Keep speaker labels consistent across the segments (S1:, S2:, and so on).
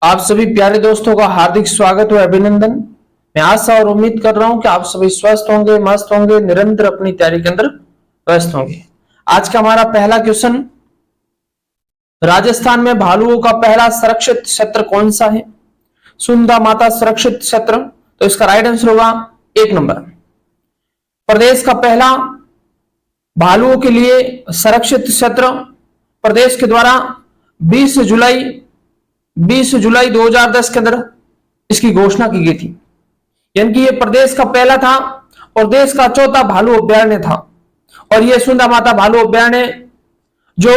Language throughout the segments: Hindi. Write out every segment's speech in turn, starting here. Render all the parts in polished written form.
S1: आप सभी प्यारे दोस्तों का हार्दिक स्वागत और अभिनंदन। मैं आशा और उम्मीद कर रहा हूं कि आप सभी स्वस्थ होंगे, मस्त होंगे, निरंतर अपनी तैयारी के अंदर व्यस्त होंगे। आज का हमारा पहला क्वेश्चन, राजस्थान में भालुओं का पहला संरक्षित क्षेत्र कौन सा है? सुंदा माता संरक्षित क्षेत्र, तो इसका राइट आंसर होगा 1 नंबर। प्रदेश का पहला भालुओं के लिए संरक्षित क्षेत्र प्रदेश के द्वारा 20 जुलाई 2010 के अंदर इसकी घोषणा की गई थी। यानी कि यह प्रदेश का पहला था और देश का चौथा भालू अभ्यारण्य था। और यह सुंदा माता भालू अभ्यारण्य जो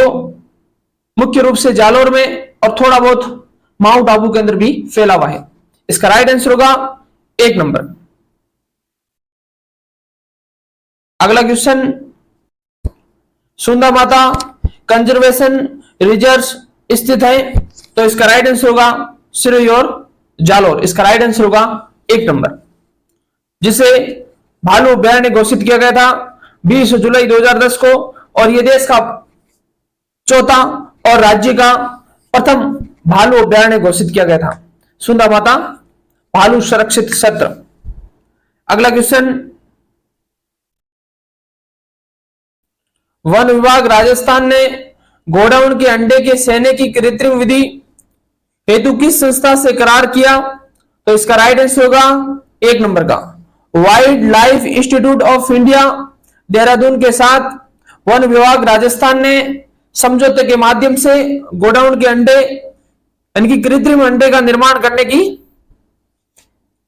S1: मुख्य रूप से जालोर में और थोड़ा बहुत माउंट आबू के अंदर भी फैला हुआ है। इसका राइट आंसर होगा 1 नंबर। अगला क्वेश्चन, सुंदा माता कंजर्वेशन रिजर्व स्थित है, तो इसका राइट आंसर होगा सिरोही और जालोर। इसका राइट आंसर होगा 1 नंबर, जिसे भालू अभ्यारण्य घोषित किया गया था 20 जुलाई 2010 को। और यह देश का चौथा और राज्य का प्रथम भालू अभ्यारण्य घोषित किया गया था, सुंदा माता भालू संरक्षित क्षेत्र। अगला क्वेश्चन, वन विभाग राजस्थान ने गोडाउन के अंडे के सेने की कृत्रिम विधि हेतु किस संस्था से करार किया? तो इसका राइट आंसर होगा 1 नंबर का wild life institute of India Dehradun के साथ वन विभाग राजस्थान ने समझौते के माध्यम से गोडाउन के अंडे यानी कि कृत्रिम अंडे का निर्माण करने की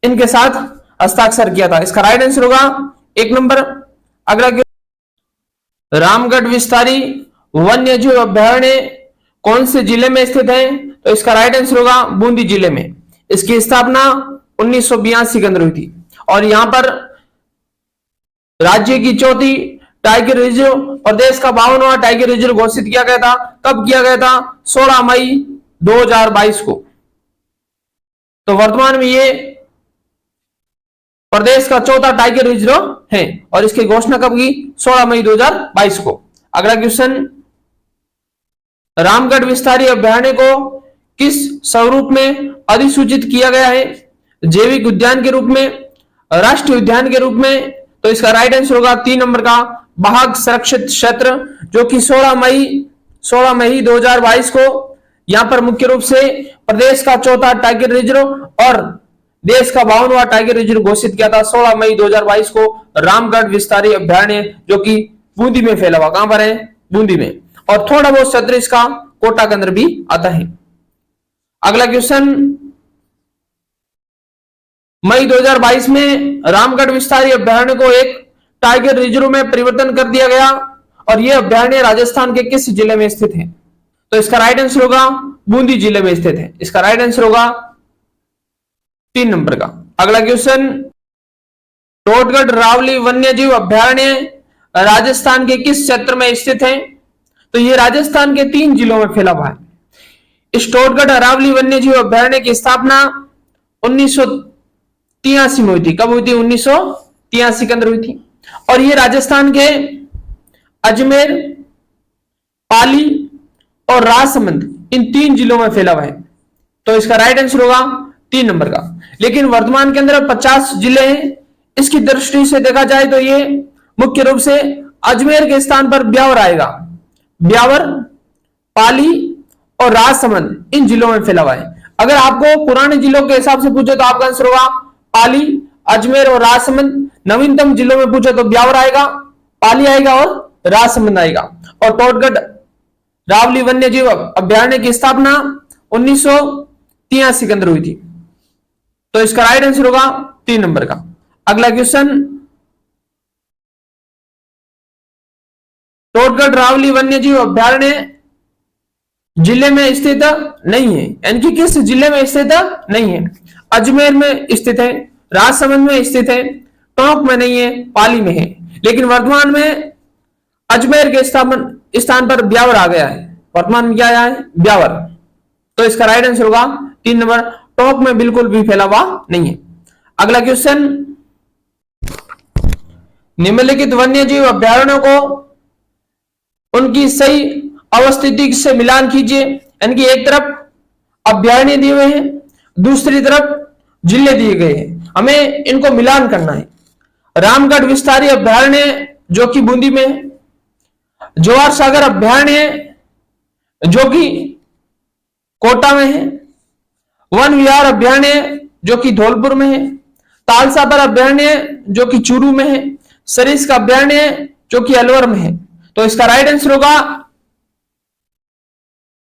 S1: इनके साथ हस्ताक्षर किया था। इसका राइट आंसर होगा 1 नंबर। अगला, रामगढ़ विस्तारी वन्यजीव अभ्यारण्य कौन से जिले में स्थित है? तो इसका राइट आंसर होगा बूंदी जिले में। इसकी स्थापना 1982 के अंदर हुई थी और यहां पर राज्य की चौथी टाइगर रिजर्व और देश का 52वां टाइगर रिजर्व घोषित किया गया था। कब किया गया था? 16 मई 2022 को। तो वर्तमान में ये प्रदेश का चौथा टाइगर रिजर्व है और इसकी घोषणा कब की? 16 मई 2022 को। अगला क्वेश्चन, रामगढ़ विस्तारी अभ्यारण्य को किस स्वरूप में अधिसूचित किया गया है? जैविक उद्यान के रूप में, राष्ट्रीय उद्यान के रूप में? तो इसका राइट आंसर होगा 3 नंबर का बाघ संरक्षित क्षेत्र, जो कि 16 मई 2022 को यहां पर मुख्य रूप से प्रदेश का चौथा टाइगर रिजर्व और देश का 52वां टाइगर रिजर्व घोषित किया था 16 मई 2022 को। रामगढ़ विस्तारी अभ्यारण्य जो कि बूंदी में फैला हुआ, कहां पर है? बूंदी में। और थोड़ा बहुत क्षेत्र इसका कोटा के अंदर भी आता है। अगला क्वेश्चन, मई 2022 में रामगढ़ विस्तारी अभ्यारण्य को एक टाइगर रिजर्व में परिवर्तन कर दिया गया और यह अभ्यारण्य राजस्थान के किस जिले में स्थित है? तो इसका राइट आंसर होगा बूंदी जिले में स्थित है। इसका राइट आंसर होगा 3 नंबर का। अगला क्वेश्चन, टोटगढ़ रावली वन्यजीव अभ्यारण्य राजस्थान के किस क्षेत्र में स्थित है? तो यह राजस्थान के 3 जिलों में फैला हुआ है। इस टोटगढ़ अरावली वन्यजीव अभ्यारण्य की स्थापना 1983 में हुई थी। कब हुई थी? 1983 के अंदर हुई थी। और यह राजस्थान के अजमेर, पाली और राजसमंद इन 3 जिलों में फैला हुआ है। तो इसका राइट आंसर होगा 3 नंबर का। लेकिन वर्तमान के अंदर 50 जिले हैं। इसकी दृष्टि से देखा जाए तो ये मुख्य रूप से अजमेर के स्थान पर ब्यावर आएगा। ब्यावर, पाली और राजसमंद इन जिलों में फैला हुआ है। अगर आपको पुराने जिलों के हिसाब से पूछे तो आपका आंसर होगा पाली, अजमेर और राजसमंद। नवीनतम जिलों में पूछे तो ब्यावर आएगा, पाली आएगा और राजसमंद आएगा। और टोटगढ़ रावली वन्यजीव अभ्यारण्य की स्थापना 1983 के अंदर हुई थी। तो इसका राइट आंसर होगा 3 नंबर का। अगला क्वेश्चन, टोटगढ़ रावली वन्यजीव अभ्यारण्य जिले में स्थित नहीं है, यानी कि किस जिले में स्थित नहीं है? अजमेर में स्थित है, राजसमंद में स्थित है, टोंक में नहीं है, पाली में है। लेकिन वर्तमान में अजमेर के स्थान पर ब्यावर आ गया है। वर्तमान में क्या आया है? ब्यावर। तो इसका राइट आंसर होगा 3 नंबर। टोंक में बिल्कुल भी फैला हुआ नहीं है। अगला क्वेश्चन, निम्नलिखित वन्यजीव अभ्यारण्यों को उनकी सही अवस्थिति से मिलान कीजिए। यानी कि एक तरफ अभ्यारण्य दिए हुए हैं, दूसरी तरफ जिले दिए गए हैं, हमें इनको मिलान करना है। रामगढ़ विस्तारी अभ्यारण्य जो कि बूंदी में है, जवाहर सागर अभ्यारण्य जो कि कोटा में है, वन विहार अभ्यारण्य जो कि धौलपुर में है, तालसापर अभ्यारण्य जो कि चूरू में है, सरिस्का अभ्यारण्य जो कि अलवर में है। तो इसका राइट आंसर होगा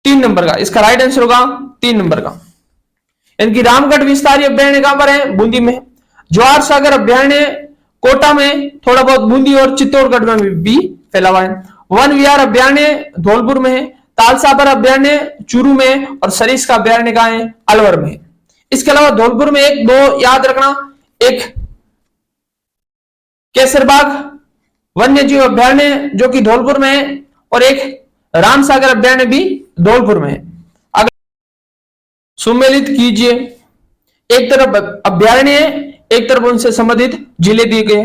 S1: 3 नंबर का, इसका राइट आंसर होगा 3 नंबर का। इनकी रामगढ़ विस्तारी अभ्यारण्य कहां पर है? बूंदी में। जवाहर सागर अभ्यारण्य कोटा में, थोड़ा बहुत बूंदी और चित्तौड़गढ़ में भी फैला हुआ है। वन विहार अभ्यारण्य धौलपुर में है, तालसापर अभ्यारण्य चूरू में, और सरिस्का अभ्यारण्य कहां है? अलवर में। इसके अलावा धौलपुर में एक दो याद रखना, एक केसरबाग वन्य जीव अभ्यारण्य जो कि धौलपुर में है, और एक रामसागर अभ्यारण्य भी धौलपुर में है। अगर सुमेलित कीजिए, एक तरफ अभ्यारण्य है, एक तरफ उनसे संबंधित जिले दिए गए।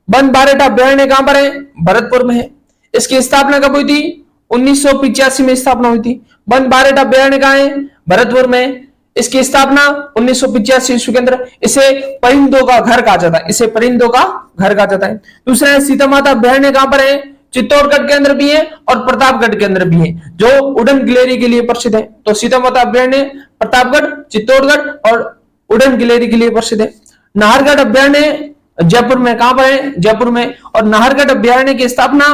S1: वन बारेट अभ्यारण्य कहां पर है? भरतपुर में है। इसकी स्थापना कब हुई थी? 1985 में स्थापना हुई थी। वन बारेट अभ्यारण्य कहां है? भरतपुर में। इसकी स्थापना 1985 ईस्वी के अंदर। इसे परिंदों का घर कहा जाता है, इसे परिंदों का घर कहा जाता है। दूसरा है सीता माता अभ्यारण्य कहां पर है? चित्तौड़गढ़ के अंदर भी है और प्रतापगढ़ के अंदर भी है, जो उड़न गिलेरी के लिए प्रसिद्ध है। तो सीता माता अभ्यारण्य प्रतापगढ़, चित्तौड़गढ़ और उड़न गिलेरी के लिए प्रसिद्ध है। नाहरगढ़ अभ्यारण्य जयपुर में, कहां पर है? जयपुर में। और नाहरगढ़ अभ्यारण्य की स्थापना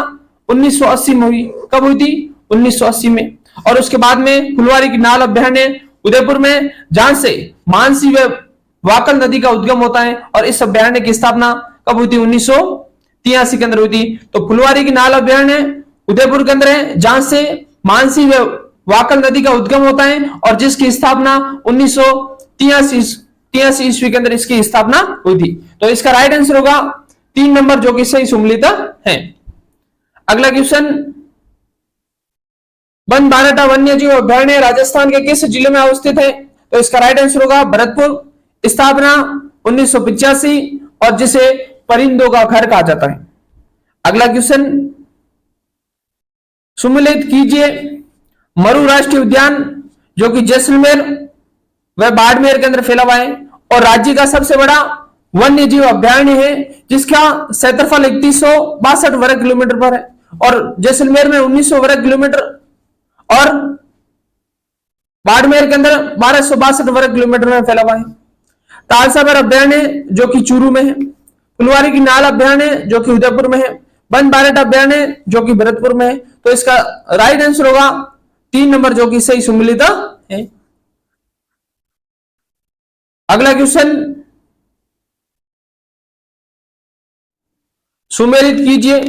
S1: 1980 में हुई। कब हुई थी? 1980 में। और उसके बाद में फुलवारी की नाल अभ्यारण्य उदयपुर में, जहां से मानसी व वाकल नदी का उद्गम होता है, और इस अभ्यारण्य की स्थापना कब हुई थी? 1983 के अंदर हुई थी। तो फुलवारी की नाल अभ्यारण्य उदयपुर के अंदर है, जहां से मानसी व वाकल नदी का उद्गम होता है, और जिसकी स्थापना 1983 ईस्वी के अंदर इसकी स्थापना हुई थी। तो इसका राइट आंसर होगा 3 नंबर, जो कि सही सुमेलित है। अगला क्वेश्चन, वन बाराटा वन्य जीव अभ्यारण्य राजस्थान के किस जिले में अवस्थित है? तो इसका राइट आंसर होगा भरतपुर। स्थापना 1985, और जिसे परिंदों का घर कहा जाता है। अगला क्वेश्चन, सुमेलित कीजिए, मरु राष्ट्रीय उद्यान जो कि जैसलमेर व बाड़मेर के अंदर फैला हुआ है, और राज्य का सबसे बड़ा वन्य जीव अभ्यारण्य है, जिसका क्षेत्रफल 3162 वर्ग किलोमीटर पर है, और जैसलमेर में 1900 वर्ग किलोमीटर, और बाड़मेर के अंदर 1262 वर्ग किलोमीटर में फैला हुआ है। तालसापर अभ्यारण्य जो कि चूरू में है, फुलवारी की नाल अभ्यारण्य जो कि उदयपुर में है, वन बारेट अभ्यारण्य जो कि भरतपुर में है। तो इसका राइट आंसर होगा 3 नंबर, जो कि सही सुमेलित है। अगला क्वेश्चन, सुमेलित कीजिए,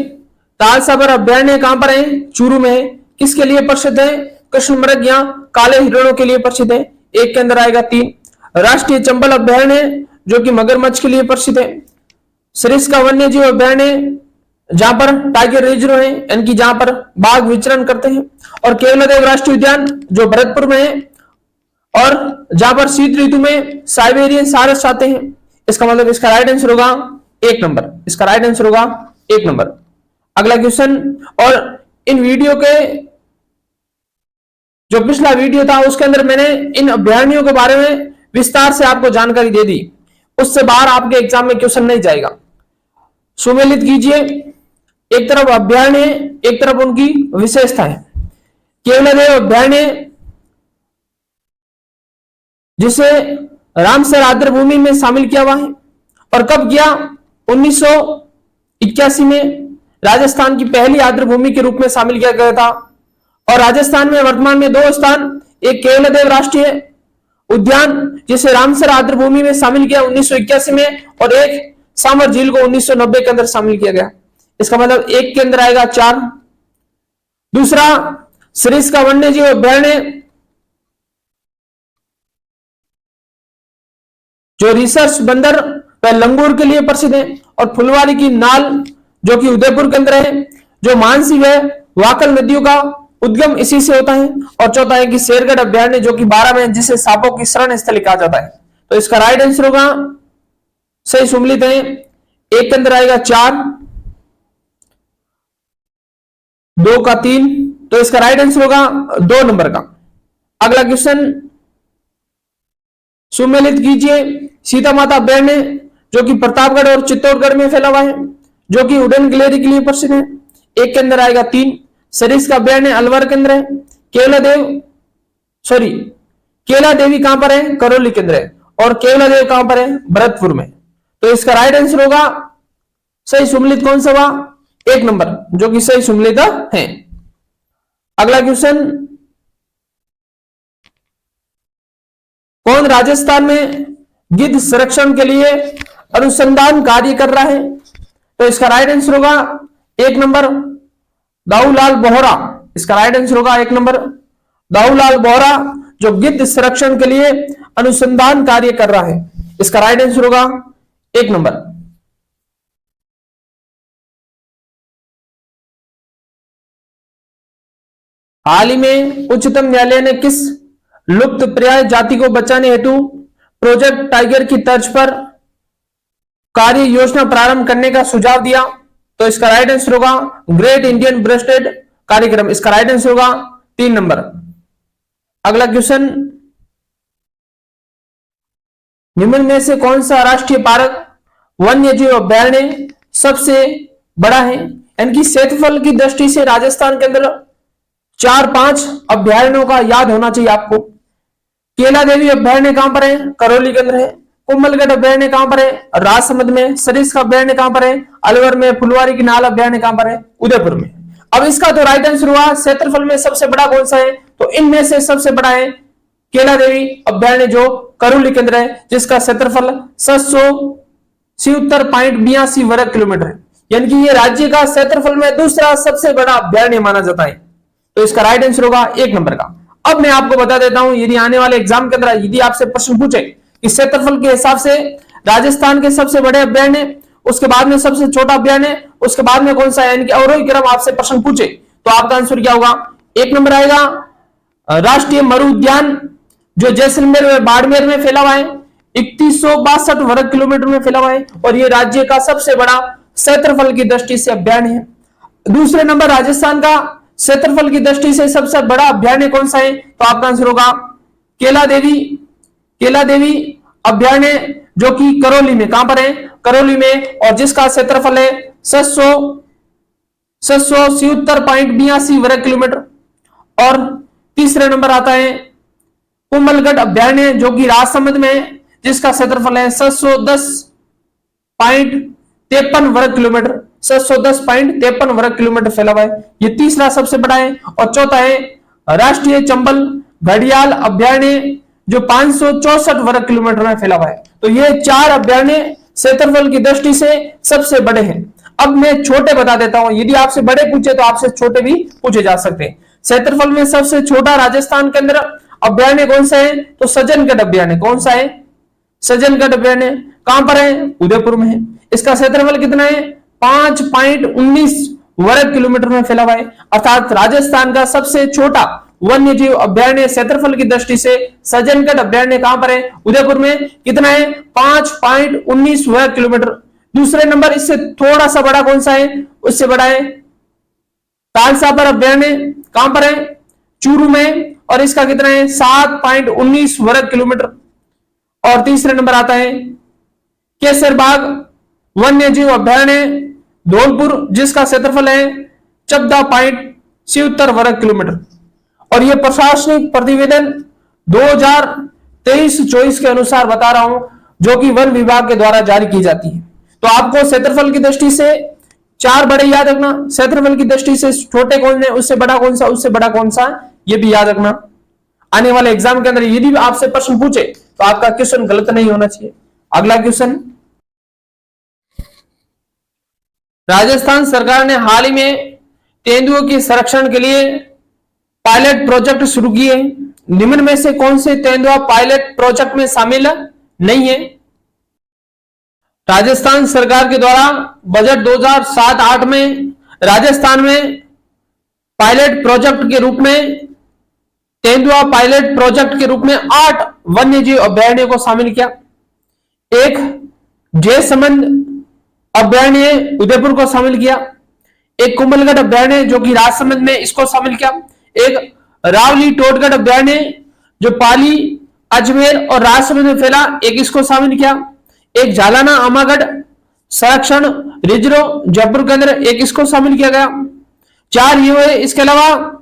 S1: तालसापर अभ्यारण्य कहां पर है? चूरू में है। किसके लिए प्रसिद्ध है? कृष्णमृग या काले हिरणों के लिए प्रसिद्ध है। एक के अंदर आएगा 3। राष्ट्रीय चंबल अभ्यारण्य जो कि मगरमच्छ के लिए प्रसिद्ध है। सरिस्का वन्य जीव अभ्यारण्य जहां पर टाइगर रिजर्व है, इनकी जहां पर बाघ विचरण करते हैं। और केवलादेव राष्ट्रीय उद्यान जो भरतपुर में है, और जहां पर शीत ऋतु में साइबेरियन सारस आते हैं। इसका मतलब इसका राइट आंसर होगा 1 नंबर, इसका राइट आंसर होगा 1 नंबर। अगला क्वेश्चन, और इन वीडियो के जो पिछला वीडियो था उसके अंदर मैंने इन अभ्यारण्यों के बारे में विस्तार से आपको जानकारी दे दी, उससे बाहर आपके एग्जाम में क्वेश्चन नहीं जाएगा। सुमेलित कीजिए, एक तरफ अभ्यारण्य, एक तरफ उनकी विशेषता है। केवलादेव अभ्यारण्य जिसे रामसर आर्द्रभूमि में शामिल किया हुआ है, और कब किया? 1981 में राजस्थान की पहली आर्द्रभूमि के रूप में शामिल किया गया था। और राजस्थान में वर्तमान में 2 स्थान, एक केवलादेव राष्ट्रीय उद्यान जिसे रामसर आर्द्रभूमि में शामिल किया 1981 में, और एक सामर झील को 1990 के अंदर शामिल किया गया। इसका मतलब एक के अंदर आएगा 4। दूसरा, सरिस्का वन्य जीव अभ्यारण्य जो रिसर्च बंदर व लंगूर के लिए प्रसिद्ध है, और फुलवारी की नाल जो कि उदयपुर के अंदर है, जो मानसी व वाकल नदियों का उद्गम इसी से होता है। और चौथा है कि शेरगढ़ अभ्यारण्य जो कि 12 में, जिसे सांपों की शरण स्थली कहा जाता है। तो इसका राइट आंसर होगा, सही सुमेलित है, एक के अंदर आएगा 4, 2 का 3, तो इसका राइट आंसर होगा 2 नंबर का। अगला क्वेश्चन, सुमेलित कीजिए। सीता माता अभ्यारण्य जो कि प्रतापगढ़ और चित्तौड़गढ़ में फैला हुआ है, जो कि उड़न गिलहरी के लिए प्रसिद्ध है। एक के अंदर आएगा 3। सरिस्का अभ्यारण्य अलवर के अंदर है। केला देवी कहां पर है? करौली के अंदर है। और केवला देव कहां पर है? भरतपुर में। तो इसका राइट आंसर होगा सही सुमेलित कौन सा हुआ? 1 नंबर, जो कि सही सुमेलित है। अगला क्वेश्चन, कौन राजस्थान में गिद्ध संरक्षण के लिए अनुसंधान कार्य कर रहा है? तो इसका राइट आंसर होगा 1 नंबर दाऊलाल बोहरा। इसका राइट आंसर होगा 1 नंबर दाऊलाल बोहरा, जो गिद्ध संरक्षण के लिए अनुसंधान कार्य कर रहा है। इसका राइट आंसर होगा 1 नंबर। हाल ही में उच्चतम न्यायालय ने किस लुप्त प्राय जाति को बचाने हेतु प्रोजेक्ट टाइगर की तर्ज पर कार्य योजना प्रारंभ करने का सुझाव दिया? तो इसका राइट आंसर होगा ग्रेट इंडियन ब्रेस्टेड कार्यक्रम। इसका राइट आंसर होगा 3 नंबर। अगला क्वेश्चन, निम्न में से कौन सा राष्ट्रीय पार्क वन्य जीव अभ्यारण्य सबसे बड़ा है? यानी कि क्षेत्रफल की दृष्टि से राजस्थान के अंदर 4-5 अभ्यारण्यों का याद होना चाहिए आपको। केला देवी अभ्यारण्य कहां पर है? करौली के अंदर है। कुंभलगढ़ अभ्यारण्य कहां पर है? राजसमंद में। सरिस्का अभ्यारण्य कहां पर है? अलवर में। फुलवारी की नाल अभ्यारण्य कहां पर है? उदयपुर में। अब इसका तो राइट आंसर हुआ क्षेत्रफल में सबसे बड़ा कौन सा है? तो इनमें से सबसे बड़ा है केला देवी अभ्यारण्य, जो करौली के अंदर है, जिसका क्षेत्रफल 777.82 वर्ग किलोमीटर है। यानी कि ये राज्य का क्षेत्रफल में दूसरा सबसे बड़ा अभ्यारण्य माना जाता है। तो इसका राइट आंसर होगा 1 नंबर का। अब मैं आपको बता देता हूं, यदि आने वाले एग्जाम के अंदर यदि आपसे प्रश्न पूछे कि क्षेत्रफल के हिसाब से राजस्थान के सबसे बड़े अभ्यारण्य, उसके बाद में सबसे छोटा अभ्यारण्य, उसके बाद में कौन सा है, यानी कि अवरोही क्रम आपसे प्रश्न पूछे तो आपका आंसर क्या होगा? 1 नंबर आएगा राष्ट्रीय मरु उद्यान, जो जैसलमेर में बाड़मेर में फैला हुआ है, 3162 वर्ग किलोमीटर में फैला हुआ है, और ये राज्य का सबसे बड़ा क्षेत्रफल की दृष्टि से अभ्यारण्य है। दूसरे नंबर राजस्थान का क्षेत्रफल की दृष्टि से सबसे बड़ा अभ्यारण्य कौन सा है? तो आपका आंसर होगा केला देवी अभ्यारण्य, जो कि करौली में। कहां पर है? करौली में, और जिसका क्षेत्रफल है 777.82 वर्ग किलोमीटर। और तीसरे नंबर आता है कुंभलगढ़ अभ्यारण्य, जो कि राजसमंद में है, जिसका क्षेत्रफल है 710.53 वर्ग किलोमीटर। 710.53 वर्ग किलोमीटर फैला हुआ है, ये तीसरा सबसे बड़ा है। और चौथा है राष्ट्रीय चंबल घड़ियाल अभ्यारण्य, जो 564 वर्ग किलोमीटर में फैला हुआ है। तो ये 4 अभ्यारण्य क्षेत्रफल की दृष्टि से सबसे बड़े हैं। अब मैं छोटे बता देता हूं, यदि आपसे बड़े पूछे तो आपसे छोटे भी पूछे जा सकते हैं। क्षेत्रफल में सबसे छोटा राजस्थान के अंदर अभ्यारण्य कौन सा है? तो सज्जनगढ़ अभ्यारण्य। कौन सा है? सज्जनगढ़ अभ्यारण्य। कहां पर है? उदयपुर में है। इसका क्षेत्रफल कितना है? 5.19 वर्ग किलोमीटर में फैला हुआ है। अर्थात राजस्थान का सबसे छोटा वन्य जीव अभ्यारण्य क्षेत्रफल की दृष्टि से सज्जनगढ़ अभ्यारण्य कहां पर है? उदयपुर में। कितना है? 5.19 वर्ग किलोमीटर। दूसरे नंबर इससे थोड़ा सा बड़ा कौन सा है? उससे बड़ा है तालसापर अभ्यारण्य। कहां पर है? चूरू में, और इसका कितना है? 7.19 वर्ग किलोमीटर। और तीसरे नंबर आता है केसरबाग वन्य जीव अभ्यारण्य धौलपुर, जिसका क्षेत्रफल है 14.77 वर्ग किलोमीटर। और यह प्रशासनिक प्रतिवेदन 2023-24 के अनुसार बता रहा हूं, जो कि वन विभाग के द्वारा जारी की जाती है। तो आपको क्षेत्रफल की दृष्टि से 4 बड़े याद रखना, क्षेत्रफल की दृष्टि से छोटे कौन है, उससे बड़ा कौन सा, उससे बड़ा कौन सा, ये भी याद रखना। आने वाले एग्जाम के अंदर यदि आपसे प्रश्न पूछे तो आपका क्वेश्चन गलत नहीं होना चाहिए। अगला क्वेश्चन, राजस्थान सरकार ने हाल ही में तेंदुओं के संरक्षण के लिए पायलट प्रोजेक्ट शुरू किए। निम्न में से कौन से तेंदुआ पायलट प्रोजेक्ट में शामिल नहीं है? राजस्थान सरकार के द्वारा बजट 2007-8 में राजस्थान में पायलट प्रोजेक्ट के रूप में, तेंदुआ पायलट प्रोजेक्ट के रूप में 8 वन्यजीव अभ्यारण्य को शामिल किया। एक जयसमंद अभ्यारण्य उदयपुर को शामिल किया। एक कुंभलगढ़ अभ्यारण्य जो कि राजसमंद में, इसको शामिल किया। एक रावली टोटगढ़ अभ्यारण्य जो पाली अजमेर और राजसमंद में फैला, एक इसको शामिल किया। एक जालाना आमागढ़ संरक्षण रिजर्व जयपुर के अंदर, एक इसको शामिल किया गया। 4 ये हुए। इसके अलावा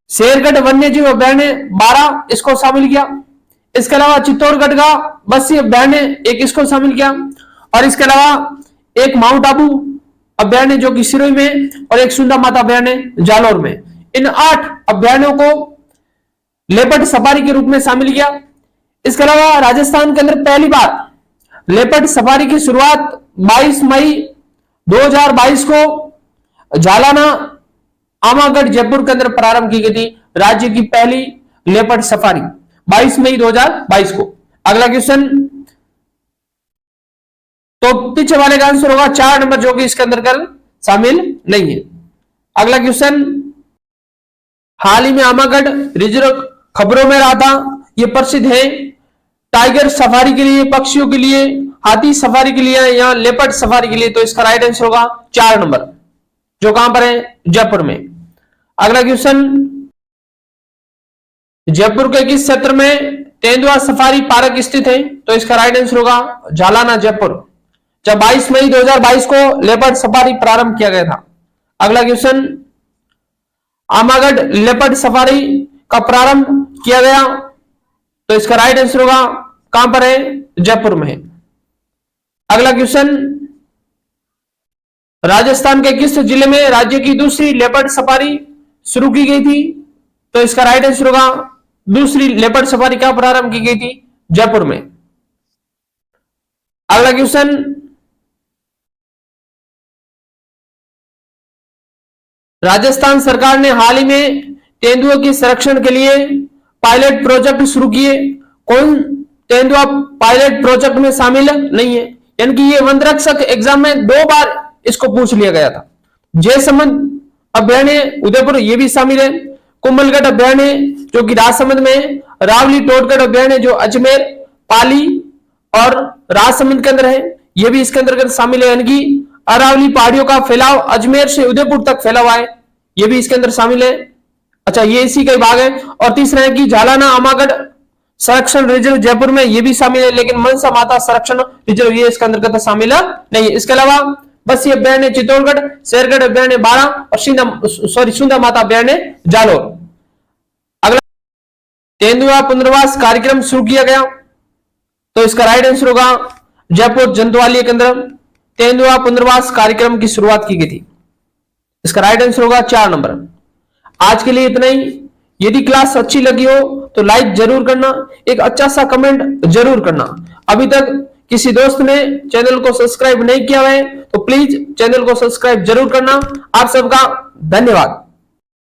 S1: शेरगढ़ वन्य जीव अभ्यारण्य 12, इसको शामिल किया। इसके अलावा चित्तौड़गढ़ का बस्सी अभ्यारण्य, एक इसको शामिल किया। और इसके अलावा एक माउंट आबू अभ्यारण्य जो कि सिरोही में, और एक सुंदा माता अभ्यारण्य जालौर में। इन 8 अभ्यारण्यों को लेपर्ड सफारी के रूप में शामिल किया। इसके अलावा राजस्थान के अंदर पहली बार लेपर्ड सफारी की शुरुआत 22 मई 2022 को जालाना आमागढ़ जयपुर के अंदर प्रारंभ की गई थी। राज्य की पहली लेपर्ड सफारी 22 मई 2022 को। अगला क्वेश्चन, तो पीछे वाले का आंसर होगा 4 नंबर, जो कि इसके अंदर कर शामिल नहीं है। अगला क्वेश्चन, हाल ही में आमागढ़ रिजर्व खबरों में रहा था। यह प्रसिद्ध है टाइगर सफारी के लिए, पक्षियों के लिए, हाथी सफारी के लिए या लेपर्ड सफारी के लिए। तो इसका राइट आंसर होगा 4 नंबर, जो कहां पर है, जयपुर में। अगला क्वेश्चन, जयपुर के किस क्षेत्र में तेंदुआ सफारी पार्क स्थित है? तो इसका राइट आंसर होगा जालाना जयपुर, जब 22 मई 2022 को लेपर्ड सफारी प्रारंभ किया गया था। अगला क्वेश्चन, आमागढ़ लेपर्ड सफारी का प्रारंभ किया गया, तो इसका राइट आंसर होगा कहां पर है, जयपुर में। अगला क्वेश्चन, राजस्थान के किस जिले में राज्य की दूसरी लेपर्ड सफारी शुरू की गई थी? तो इसका राइट आंसर होगा दूसरी लेपर्ड सफारी का प्रारंभ की गई थी, जयपुर में। अगला क्वेश्चन, राजस्थान सरकार ने हाल ही में तेंदुओं के संरक्षण के लिए पायलट प्रोजेक्ट शुरू किए। कौन तेंदुआ पायलट प्रोजेक्ट में शामिल नहीं है? यानी कि ये वन रक्षक एग्जाम में 2 बार इसको पूछ लिया गया था। जयसमंद अभ्यारण्य उदयपुर, ये भी शामिल है। कुंभलगढ़ अभ्यारण्य जो कि राजसमंद में, रावली टोटगढ़ अभ्यारण्य जो अजमेर, पाली और राजसमंद के अंदर है, ये भी इसके अंतर्गत शामिल है। यानी कि अरावली पहाड़ियों का फैलाव अजमेर से उदयपुर तक फैला हुआ है, ये भी इसके अंदर शामिल है। अच्छा, ये इसी का भाग है। और तीसरा है कि जालाना आमागढ़ संरक्षण रिजर्व जयपुर में, ये भी शामिल है, लेकिन मनसा माता संरक्षण रिजर्व ये इसके अंतर्गत शामिल नहीं है। इसके अलावा बस्सी अभ्यारण्य चित्तौड़गढ़, शेरगढ़ अभ्यारण्य 12 और सुंदा माता अभ्यारण्य जालौर। अगला, तेंदुआ पुनर्वास कार्यक्रम शुरू किया गया, तो इसका राइट आंसर होगा जयपुर जंतुआलय के अंदर तेंदुआ पुनर्वास कार्यक्रम की शुरुआत की गई थी। इसका राइट आंसर होगा 4 नंबर। आज के लिए इतना ही। यदि क्लास अच्छी लगी हो तो लाइक जरूर करना, एक अच्छा सा कमेंट जरूर करना। अभी तक किसी दोस्त ने चैनल को सब्सक्राइब नहीं किया है तो प्लीज चैनल को सब्सक्राइब जरूर करना। आप सबका धन्यवाद।